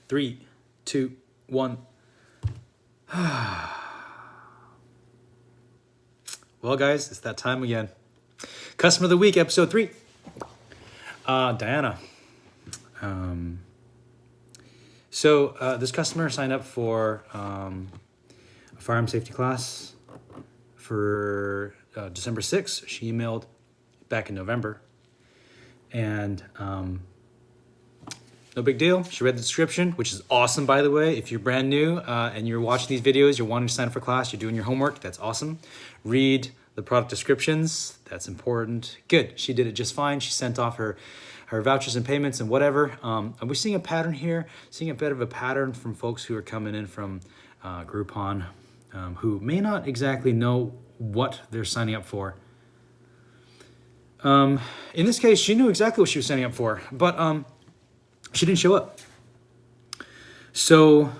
3, 2, 1. Well, guys, it's that time again. Customer of the Week, episode 3. Diana. So this customer signed up for a firearm safety class for December 6th. She emailed back in November. And no big deal. She read the description, which is awesome, by the way. If you're brand new and you're watching these videos, you're wanting to sign up for class, you're doing your homework, that's awesome. Read the product descriptions, that's important. Good, she did it just fine. She sent off her vouchers and payments and whatever. We're seeing a pattern here, seeing a bit of a pattern from folks who are coming in from Groupon, who may not exactly know what they're signing up for. In this case, she knew exactly what she was signing up for, but she didn't show up. So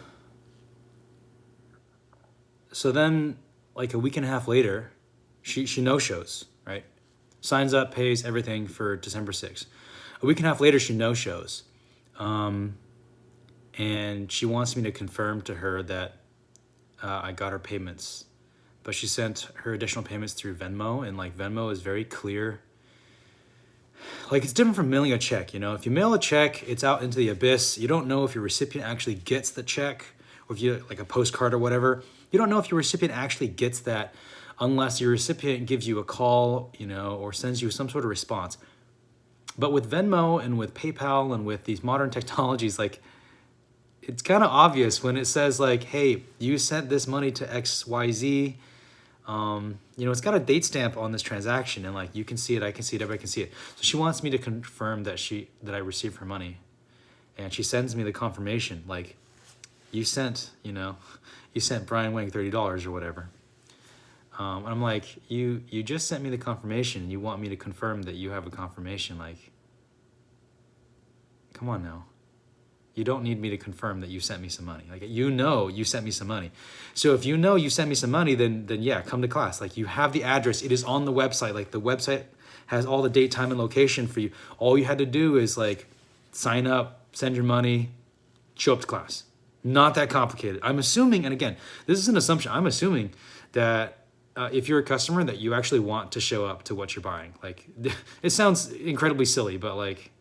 then, like a week and a half later, she no-shows, right? Signs up, pays everything for December 6th. A week and a half later, she no-shows. And she wants me to confirm to her that I got her payments. But she sent her additional payments through Venmo, and like Venmo is very clear. Like, it's different from mailing a check, you know? If you mail a check, it's out into the abyss. You don't know if your recipient actually gets the check, or if you, like a postcard or whatever. You don't know if your recipient actually gets that unless your recipient gives you a call, you know, or sends you some sort of response. But with Venmo and with PayPal and with these modern technologies, like, it's kind of obvious when it says, like, hey, you sent this money to XYZ. You know, it's got a date stamp on this transaction, and like you can see it, I can see it, everybody can see it. So she wants me to confirm that I received her money, and she sends me the confirmation, like, you sent Brian Wang $30 or whatever. And I'm like, you just sent me the confirmation, and you want me to confirm that you have a confirmation? Like, come on now. You don't need me to confirm that you sent me some money. Like, you know you sent me some money. So if you know you sent me some money, then yeah, come to class. Like, you have the address. It is on the website. Like, the website has all the date, time, and location for you. All you had to do is, like, sign up, send your money, show up to class. Not that complicated. I'm assuming, and again, this is an assumption, I'm assuming that if you're a customer, that you actually want to show up to what you're buying. Like, it sounds incredibly silly, but like,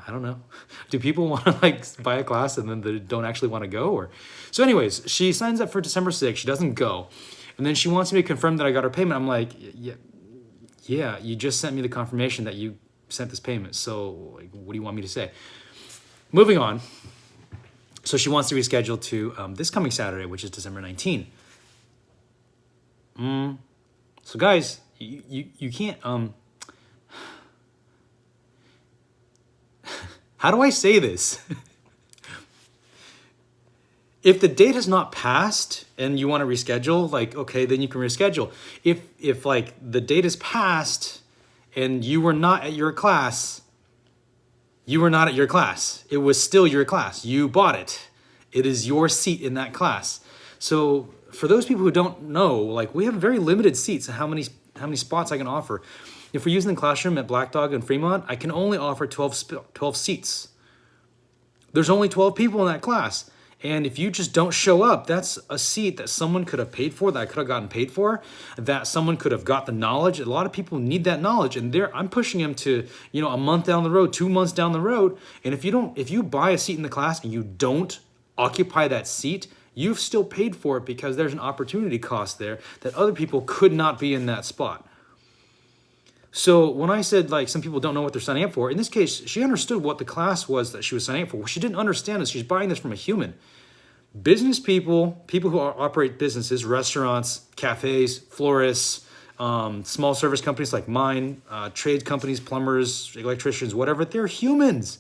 I don't know. Do people want to like buy a class and then they don't actually want to go? Or so anyways, she signs up for December 6th. She doesn't go. And then she wants me to confirm that I got her payment. I'm like, yeah, you just sent me the confirmation that you sent this payment. So like, what do you want me to say? Moving on. So she wants to reschedule to this coming Saturday, which is December 19th. So guys, you can't... How do I say this? If the date has not passed and you want to reschedule, like, okay, then you can reschedule. If like the date is passed and you were not at your class, you were not at your class. It was still your class. You bought it. It is your seat in that class. So for those people who don't know, like, we have very limited seats. How many spots I can offer. If we're using the classroom at Black Dog and Fremont, I can only offer 12 seats. There's only 12 people in that class. And if you just don't show up, that's a seat that someone could have paid for, that I could have gotten paid for, that someone could have got the knowledge. A lot of people need that knowledge, and I'm pushing them to, you know, a month down the road, 2 months down the road. And if you buy a seat in the class and you don't occupy that seat, you've still paid for it because there's an opportunity cost there that other people could not be in that spot. So when I said, like, some people don't know what they're signing up for, in this case, she understood what the class was that she was signing up for. What she didn't understand is she's buying this from a human. Business people who operate businesses, restaurants, cafes, florists, small service companies like mine, trade companies, plumbers, electricians, whatever, they're humans.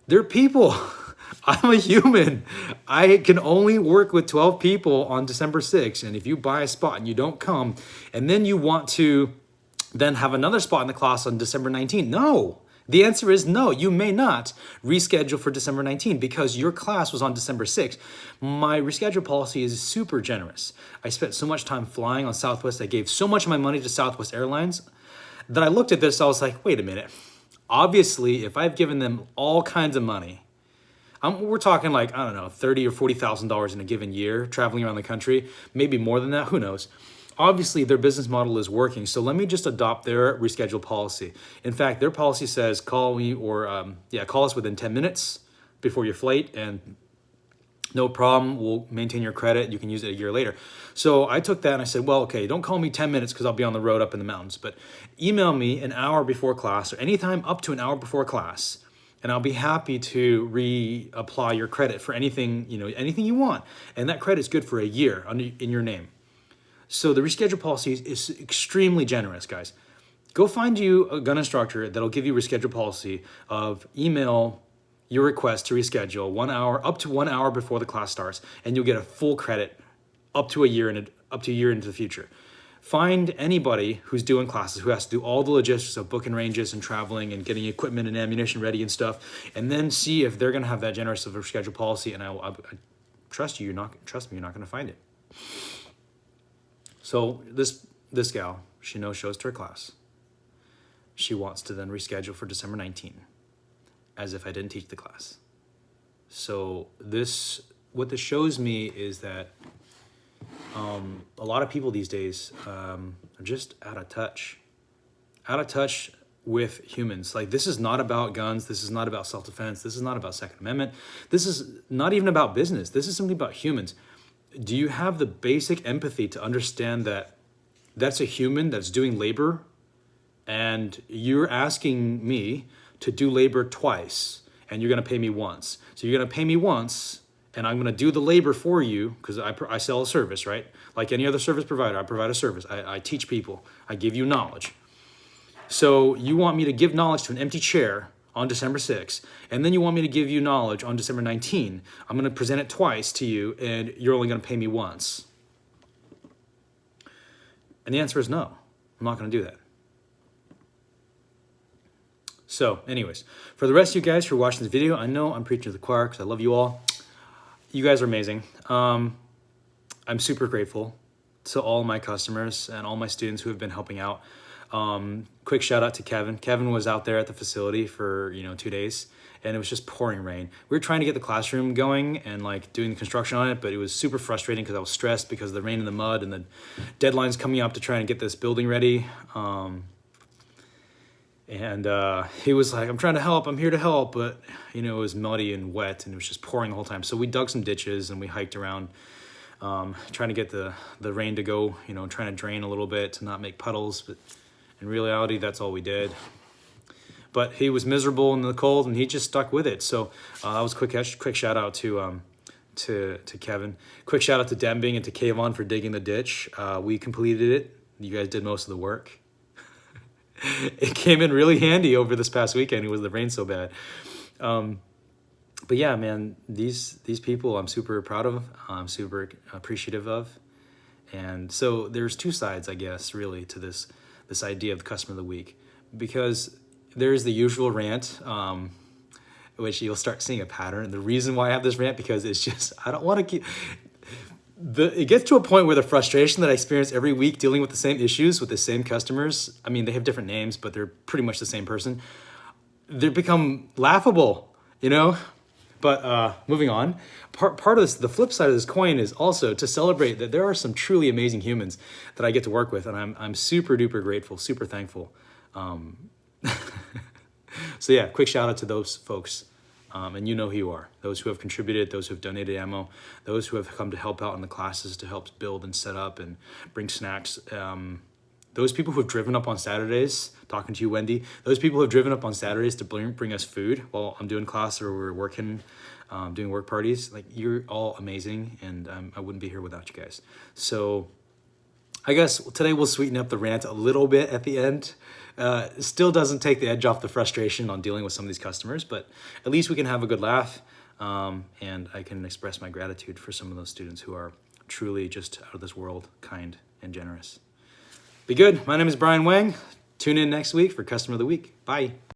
They're people. I'm a human. I can only work with 12 people on December 6th. And if you buy a spot and you don't come, and then you want to then have another spot in the class on December 19th. No, the answer is no, you may not reschedule for December 19th because your class was on December 6th. My reschedule policy is super generous. I spent so much time flying on Southwest. I gave so much of my money to Southwest Airlines that I looked at this, I was like, wait a minute. Obviously, if I've given them all kinds of money, we're talking like, I don't know, $30,000 or $40,000 in a given year, traveling around the country, maybe more than that, who knows? Obviously, their business model is working, so let me just adopt their reschedule policy. In fact, their policy says call me or call us within 10 minutes before your flight, and no problem, we'll maintain your credit. You can use it a year later. So I took that and I said, well, okay, don't call me 10 minutes because I'll be on the road up in the mountains, but email me an hour before class or anytime up to an hour before class, and I'll be happy to reapply your credit for anything, anything you want. And that credit's good for a year in your name. So the reschedule policy is extremely generous, guys. Go find you a gun instructor that'll give you reschedule policy of email your request to reschedule 1 hour, up to 1 hour before the class starts, and you'll get a full credit up to a year into the future. Find anybody who's doing classes, who has to do all the logistics of booking ranges and traveling and getting equipment and ammunition ready and stuff, and then see if they're going to have that generous of a reschedule policy. And I trust you. You're not going to find it. So this gal, she shows to her class. She wants to then reschedule for December 19, as if I didn't teach the class. So what this shows me is that a lot of people these days are just out of touch with humans. Like, this is not about guns. This is not about self-defense. This is not about Second Amendment. This is not even about business. This is something about humans. Do you have the basic empathy to understand that that's a human that's doing labor, and you're asking me to do labor twice, and you're going to pay me once? So you're going to pay me once, and I'm going to do the labor for you because I sell a service, right? Like any other service provider, I provide a service. I teach people. I give you knowledge. So you want me to give knowledge to an empty chair on December 6th, and then you want me to give you knowledge on December 19. I'm going to present it twice to you, and you're only going to pay me once. And the answer is no. I'm not going to do that. So anyways, for the rest of you guys who are watching this video, I know I'm preaching to the choir because I love you all. You guys are amazing. I'm super grateful to all my customers and all my students who have been helping out. Quick shout out to Kevin. Kevin was out there at the facility for 2 days, and it was just pouring rain. We were trying to get the classroom going and like doing the construction on it, but it was super frustrating because I was stressed because of the rain and the mud and the deadlines coming up to try and get this building ready. He was like, I'm trying to help, I'm here to help, but it was muddy and wet and it was just pouring the whole time. So we dug some ditches and we hiked around, trying to get the rain to go, trying to drain a little bit to not make puddles, but in reality, that's all we did. But he was miserable in the cold and he just stuck with it. So that was a quick shout out to Kevin. Quick shout out to Dembing and to Kayvon for digging the ditch. We completed it. You guys did most of the work. It came in really handy over this past weekend. It was the rain so bad. But yeah, man, these people I'm super proud of. I'm super appreciative of. And so there's two sides, I guess, really to this idea of the customer of the week, because there's the usual rant, which you'll start seeing a pattern. The reason why I have this rant, because it's just, I don't want to keep, it gets to a point where the frustration that I experience every week dealing with the same issues with the same customers, I mean, they have different names, but they're pretty much the same person. They become laughable, But moving on, part of this, the flip side of this coin is also to celebrate that there are some truly amazing humans that I get to work with, and I'm super duper grateful, super thankful. So yeah, quick shout out to those folks, and you know who you are. Those who have contributed, those who have donated ammo, those who have come to help out in the classes to help build and set up and bring snacks. Those people who have driven up on Saturdays, talking to you, Wendy, those people who have driven up on Saturdays to bring us food while I'm doing class or we're working, doing work parties, like, you're all amazing, and I wouldn't be here without you guys. So I guess today we'll sweeten up the rant a little bit at the end. Still doesn't take the edge off the frustration on dealing with some of these customers, but at least we can have a good laugh, and I can express my gratitude for some of those students who are truly just out of this world, kind and generous. Be good. My name is Brian Wang. Tune in next week for Customer of the Week. Bye.